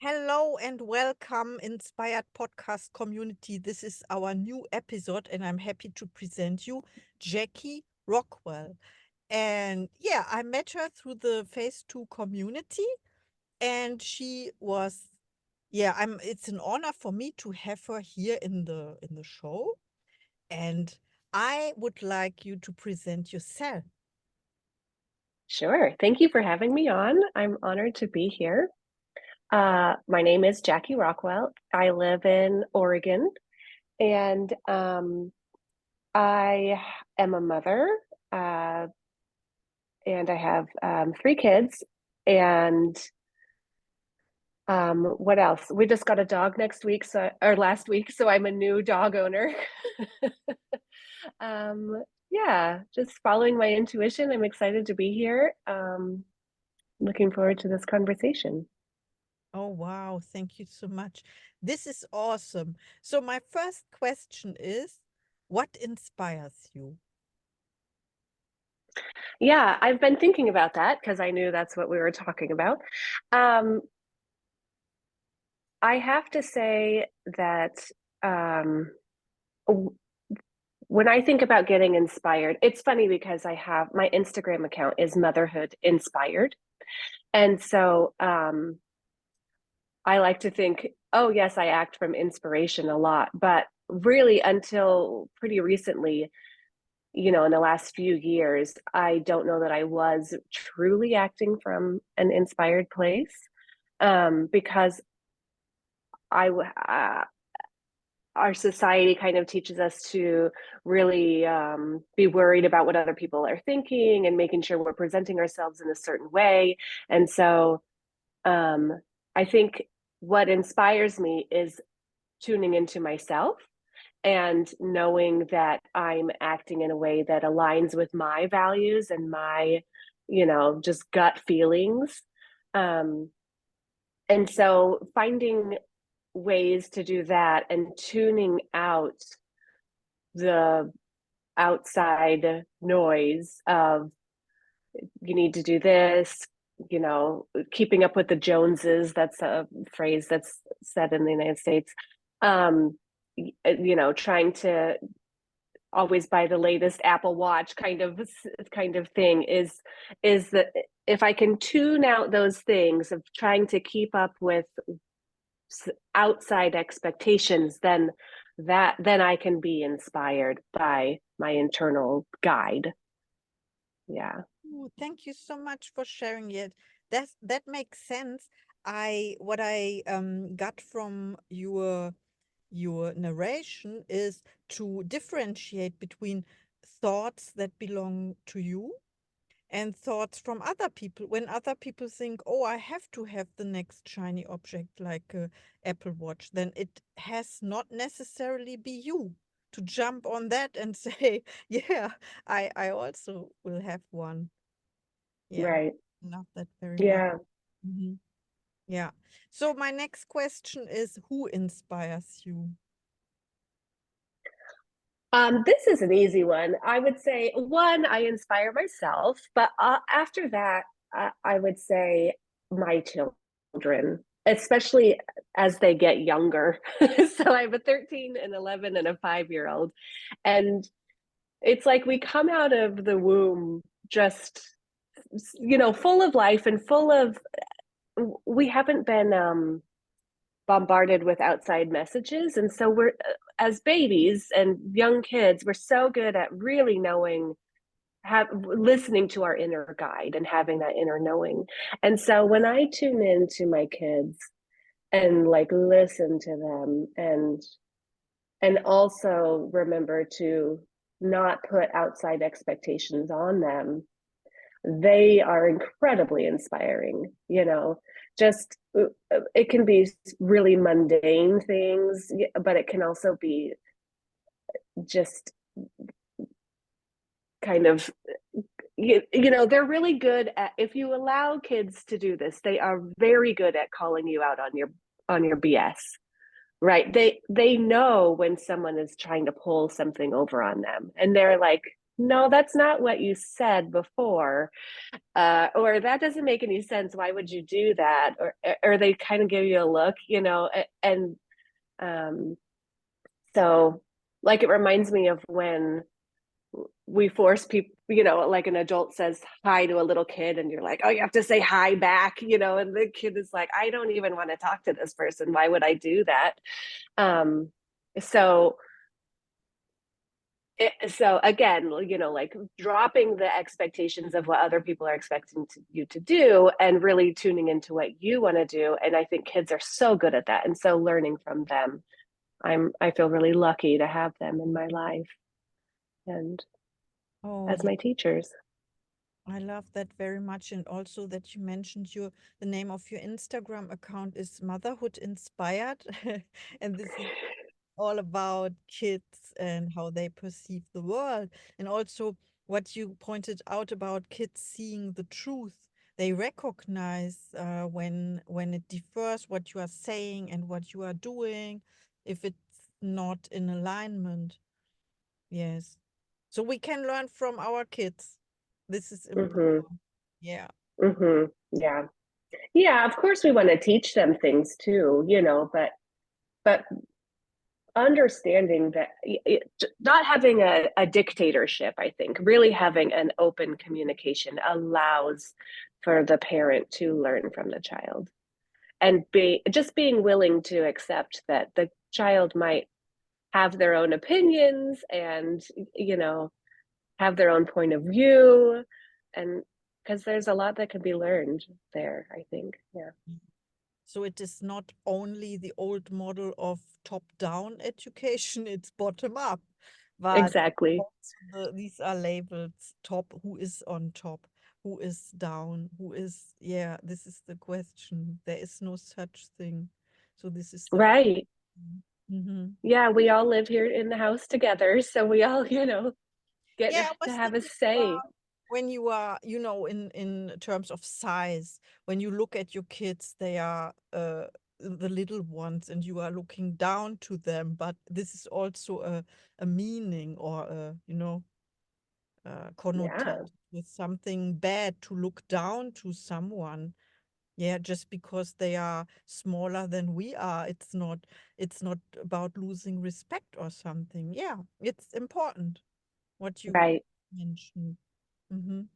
Hello and welcome, Inspired Podcast community. This is our new episode, and I'm happy to present you Jackie Rockwell. And yeah, I met her through the Phase 2 community, and she was, yeah, it's an honor for me to have her here in the show. And I would like you to present yourself. Sure. Thank you for having me on. I'm honored to be here. My name is Jackie Rockwell. I live in Oregon, and I am a mother, uh, and I have three kids. And what else? We just got a dog next week, or last week, so I'm a new dog owner. Yeah, just following my intuition. I'm excited to be here. Looking forward to this conversation. Oh, wow. Thank you so much. This is awesome. So, my first question is, what inspires you? Yeah, I've been thinking about that because I knew that's what we were talking about. Um, I have to say that um, when I think about getting inspired, it's funny because I have my Instagram account is Motherhood Inspired. And so I like to think, oh, yes, I act from inspiration a lot. But really, until pretty recently, in the last few years, I don't know that I was truly acting from an inspired place because I our society kind of teaches us to really be worried about what other people are thinking and making sure we're presenting ourselves in a certain way. And so um, I think what inspires me is tuning into myself and knowing that I'm acting in a way that aligns with my values and my, just gut feelings. Um, and so finding ways to do that and tuning out the outside noise of you need to do this, keeping up with the Joneses. That's a phrase that's said in the United States. Trying to always buy the latest Apple Watch kind of thing is that if I can tune out those things of trying to keep up with outside expectations, then I can be inspired by my internal guide. Yeah. Ooh, thank you so much for sharing it. That makes sense. What I got from your narration is to differentiate between thoughts that belong to you and thoughts from other people. When other people think, oh, I have to have the next shiny object like a Apple Watch, then it has not necessarily be you to jump on that and say, yeah, I also will have one. Yeah, Right. love that very much. Yeah. Mhm. Yeah. So my next question is, who inspires you? This is an easy one. I would say one, I inspire myself, but after that, I would say my children, especially as they get younger. So I have a 13, an 11, and a 5-year-old. And it's like we come out of the womb just, full of life and we haven't been bombarded with outside messages. And so we're, as babies and young kids, we're so good at really knowing, listening to our inner guide and having that inner knowing. And so when I tune into my kids and like listen to them and also remember to not put outside expectations on them, they are incredibly inspiring. Just it can be really mundane things, but it can also be just kind of they're really good at, if you allow kids to do this, they are very good at calling you out on your BS. Right? They know when someone is trying to pull something over on them, and they're like, no, that's not what you said before. Or that doesn't make any sense. Why would you do that? Or they kind of give you a look, and um, so like it reminds me of when we force people, like an adult says hi to a little kid and you're like, oh, you have to say hi back, and the kid is like, I don't even want to talk to this person. Why would I do that? Um, so so again, like dropping the expectations of what other people are expecting you to do and really tuning into what you want to do. And I think kids are so good at that. And so learning from them, I feel really lucky to have them in my life and Oh, as my teachers. I love that very much. And also that you mentioned the name of your Instagram account is Motherhood Inspired. And this is all about kids and how they perceive the world. And also what you pointed out about kids seeing the truth. They recognize when it differs what you are saying and what you are doing, if it's not in alignment. Yes. So we can learn from our kids. This is Mm-hmm. important. Yeah. Mm-hmm. Yeah. Yeah, of course we want to teach them things too, but understanding that not having a dictatorship, I think, really having an open communication allows for the parent to learn from the child and being willing to accept that the child might have their own opinions and, have their own point of view. And because there's a lot that can be learned there, I think. Yeah, So it is not only the old model of top-down education, it's bottom-up. But exactly. also these are labels top, who is on top, who is down, who is, yeah, this is the question. There is no such thing. So this is the Right. mm-hmm. Yeah, we all live here in the house together, so we all, get Yeah, I to was have a thinking say. about when you are, in terms of size, when you look at your kids, they are the little ones, and you are looking down to them. But this is also a meaning or connotated Yeah, with something bad to look down to someone. Yeah, just because they are smaller than we are, it's not about losing respect or something. Yeah, it's important what you right. mentioned. Hmm. Thank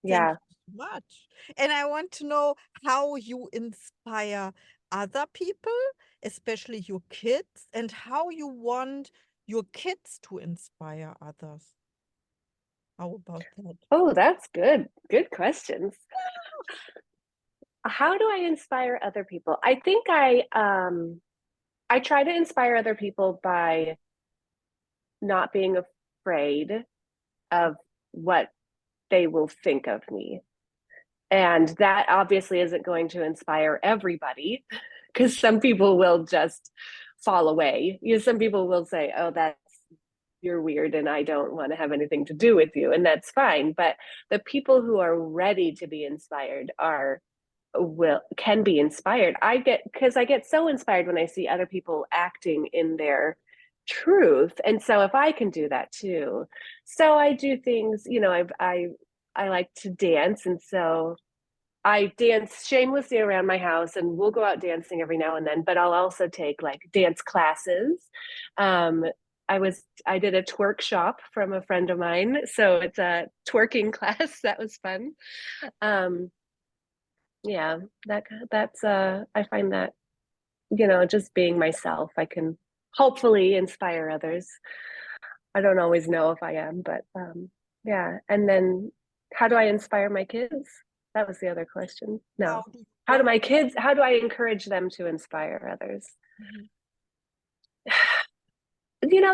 Yeah. you so much. And I want to know how you inspire other people, especially your kids, and how you want your kids to inspire others. How about that? Oh, that's good. Good questions. How do I inspire other people? I think I try to inspire other people by not being afraid of what they will think of me. And that obviously isn't going to inspire everybody because some people will just fall away. Some people will say, oh, you're weird and I don't want to have anything to do with you. And that's fine. But the people who are ready to be inspired can be inspired. I get so inspired when I see other people acting in their truth. And so if I can do that too. So I do things, I like to dance, and so I dance shamelessly around my house, and we'll go out dancing every now and then, but I'll also take like dance classes. Um, I did a twerk shop from a friend of mine, so it's a twerking class. That was fun. Um, yeah, that's I find that, just being myself, I can hopefully inspire others. I don't always know if I am, but yeah. And then how do I inspire my kids? That was the other question. How No. do you want? How do I encourage them to inspire others? Mhm.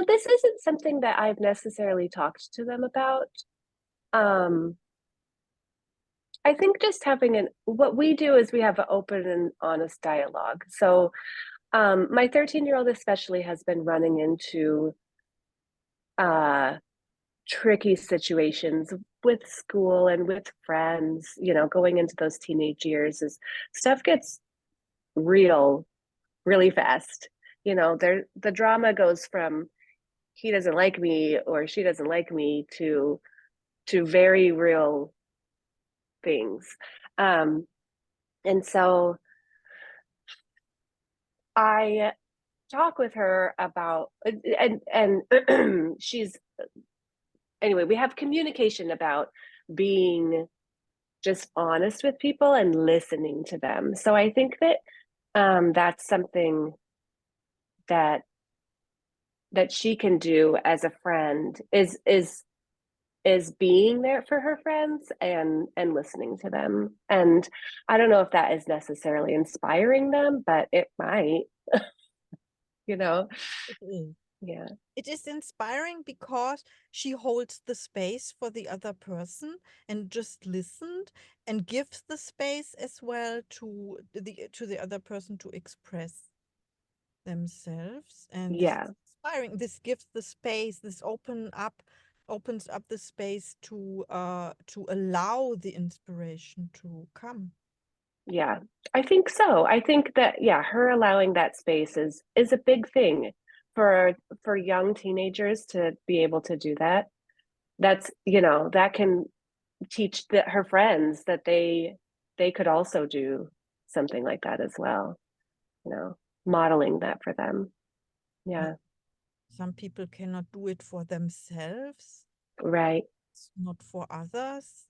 This isn't something that I've necessarily talked to them about. Um, I think just what we do is we have an open and honest dialogue. So my 13-year-old especially has been running into uh, tricky situations with school and with friends, going into those teenage years is stuff gets real really fast. The drama goes from he doesn't like me or she doesn't like me to very real things. And so I talk with her about, and she's, anyway, we have communication about being just honest with people and listening to them. So I think that that's something that she can do as a friend is being there for her friends and listening to them. And I don't know if that is necessarily inspiring them, but it might, you know. It is. Yeah. It is inspiring because she holds the space for the other person and just listened and gives the space as well to the other person to express themselves. And this Yeah. is inspiring. This gives the space, opens up the space to allow the inspiration to come. Yeah. I think so. I think that, yeah, her allowing that space is a big thing for young teenagers to be able to do that. That's, that can teach her friends that they could also do something like that as well, you know, modeling that for them. Yeah. Yeah. Some people cannot do it for themselves, Right. it's not for others.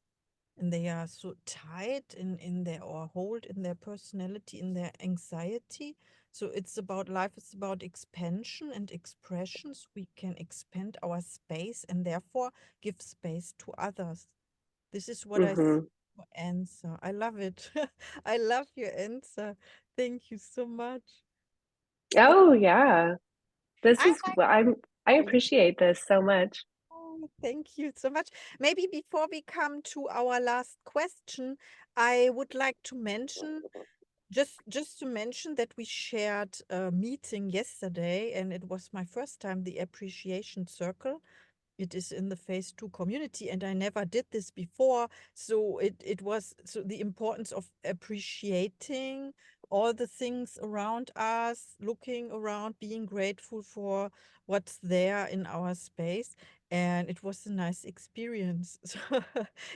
And they are so tight in their or hold in their personality, in their anxiety. So it's about life, it's about expansion and expressions. We can expand our space and therefore give space to others. This is what I see Mm-hmm. your answer. I love it. I love your answer. Thank you so much. Oh, Oh yeah. This I is I like appreciate this so much. oh, thank you so much. Maybe before we come to our last question, I would like to mention just to mention that we shared a meeting yesterday, and it was my first time, the appreciation circle. It is in the phase two community, and I never did this before. So it was so the importance of appreciating all the things around us, looking around, being grateful for what's there in our space. And it was a nice experience. So,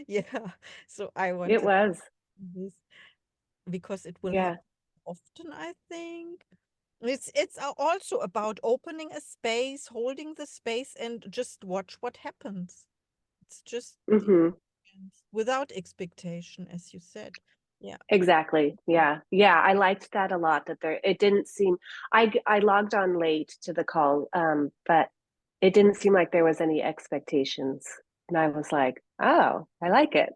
yeah. So I It wanted was. this because it will Yeah. happen often, I think. It's also about opening a space, holding the space, and just watch what happens. It's just the Mm-hmm. experience without expectation, as you said. Yeah. Exactly. Yeah. Yeah. I liked that a lot that it didn't seem, I logged on late to the call, but it didn't seem like there was any expectations. And I was like, oh, I like it.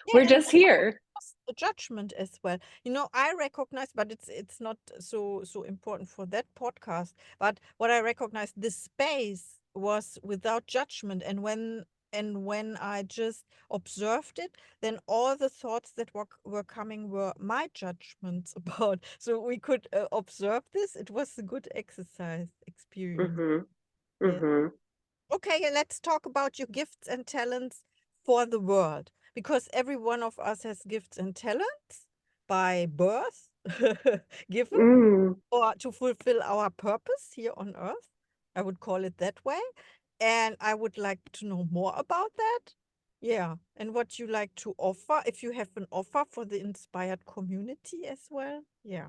Yeah, We're and just here. the judgment as well. You know, I recognize, but it's not so important for that podcast. But what I recognize, the space was without judgment, and when I just observed it, then all the thoughts that were coming were my judgments about. So we could observe this. It was a good exercise experience. Mm-hmm. Yeah. Mm-hmm. Okay, let's talk about your gifts and talents for the world, because every one of us has gifts and talents by birth, given, Mm. or to fulfill our purpose here on earth. I would call it that way. And I would like to know more about that. Yeah. And what you like to offer, if you have an offer for the inspired community as well. Yeah.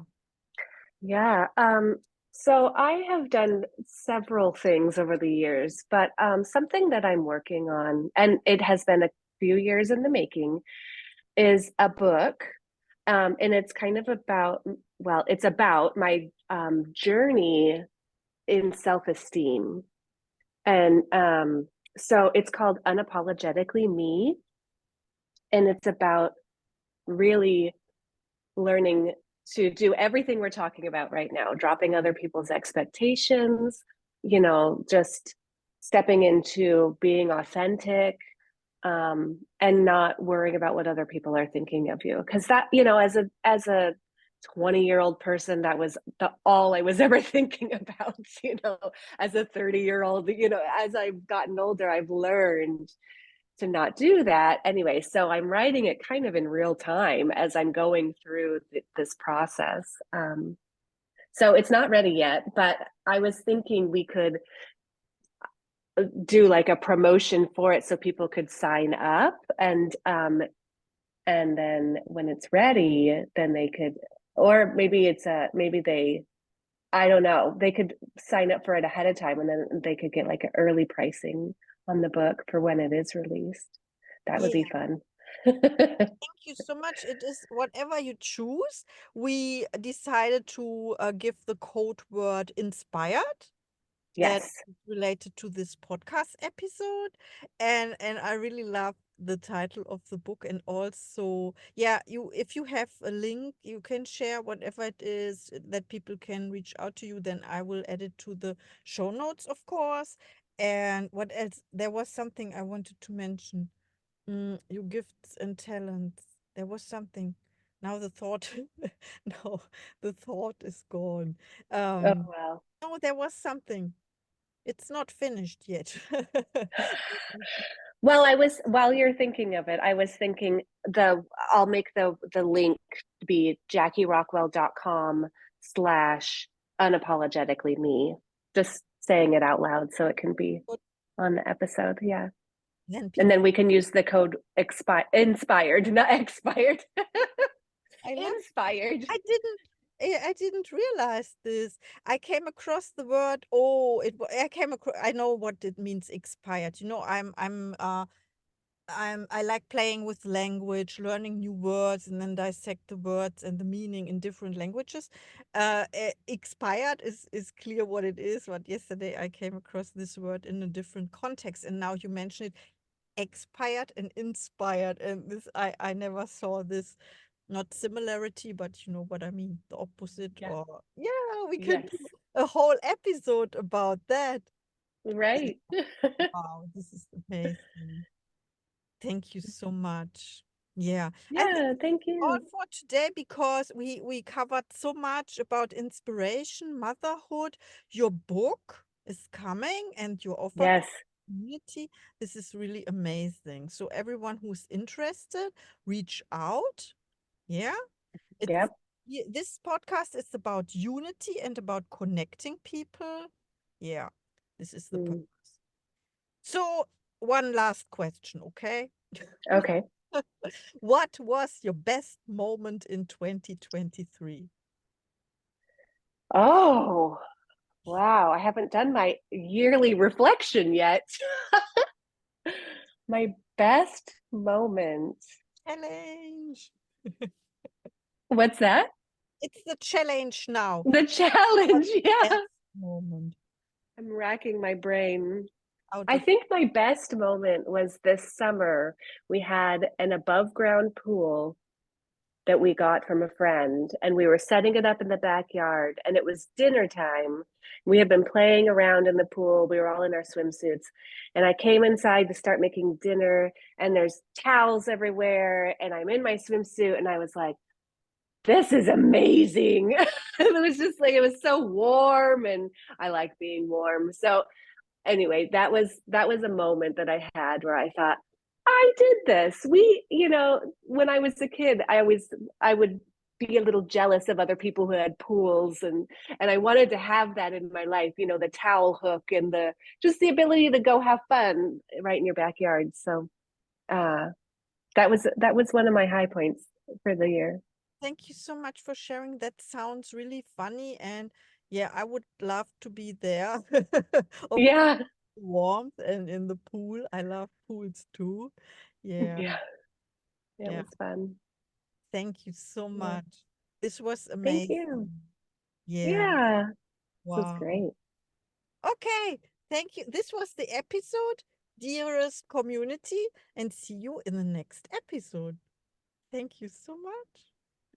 Yeah. So I have done several things over the years, but something that I'm working on, and it has been a few years in the making, is a book. And it's kind of about, well, it's about my journey in self-esteem. And so it's called Unapologetically Me. And it's about really learning to do everything we're talking about right now, dropping other people's expectations, just stepping into being authentic, and not worrying about what other people are thinking of you. Because that, as a 20-year-old person, that was all I was ever thinking about. As a 30-year-old, as I've gotten older, I've learned to not do that anyway. So I'm writing it kind of in real time as I'm going through this process. So it's not ready yet, but I was thinking we could do like a promotion for it so people could sign up, and then when it's ready, then they could, or maybe it's a maybe they, I don't know, they could sign up for it ahead of time, and then they could get like an early pricing on the book for when it is released. That would be Yeah. fun. Thank you so much. It is whatever you choose. We decided to give the code word inspired, that Yes. is related to this podcast episode, and I really love the title of the book. And also, yeah, you, if you have a link you can share, whatever it is that people can reach out to you, then I will add it to the show notes, of course. And what else? There was something I wanted to mention. Your gifts and talents. There was something. Now the thought, no, the thought is gone. Oh, Um, well. no, there was something. It's not finished yet. Well, I was, while you're thinking of it, I was thinking I'll make the link to be JackieRockwell.com/unapologetically me. Just saying it out loud so it can be But on the episode. Yeah. then And people, then we can use the code inspired, not expired. I love. Inspired. I didn't realize this. I came across the word. Oh, I came across. I know what it means. Expired. You know, I like playing with language, learning new words, and then dissect the words and the meaning in different languages. Expired is clear what it is, but yesterday I came across this word in a different context, and now you mention it, expired and inspired, and this I never saw this, not similarity, but you know what I mean, the opposite. Yeah. Or yeah, we could Yes. do a whole episode about that. Yeah. Right. Wow, this is amazing. Thank you so much. Yeah, I think Yeah. Thank all you. for today, because we covered so much about inspiration, motherhood. Your book is coming and you offer Yes. community. This is really amazing. So everyone who's interested, reach out. Yeah, it's Yep. this podcast is about unity and about connecting people. Yeah, this is the Mm. purpose. So one last question, okay? Okay. What was your best moment in 2023? Oh, wow. I haven't done my yearly reflection yet. My best moment. Challenge. What's that? It's the challenge now. The challenge. Best Yeah. moment I'm racking my brain. out I of think my best moment was this summer. We had an above ground pool that we got from a friend, and we were setting it up in the backyard, and it was dinner time. We had been playing around in the pool. We were all in our swimsuits, and I came inside to start making dinner, and there's towels everywhere, and I'm in my swimsuit, and I was like, this is amazing. It was just like, it was so warm, and I like being warm. So anyway, that was a moment that I had where I thought, I did this. When I was a kid, I would be a little jealous of other people who had pools, and I wanted to have that in my life, the towel hook and the just the ability to go have fun right in your backyard. So uh that was one of my high points for the year. Thank you so much for sharing. That sounds really funny. And yeah, I would love to be there. Of Yeah. warmth and in the pool. I love pools too. Yeah. Yeah. It Yeah. was fun. Thank you so Yeah. much. This was Thank you. amazing. Yeah. Yeah. This was Wow. great. Okay. Thank you. This was the episode, dearest community, and see you in the next episode. Thank you so much.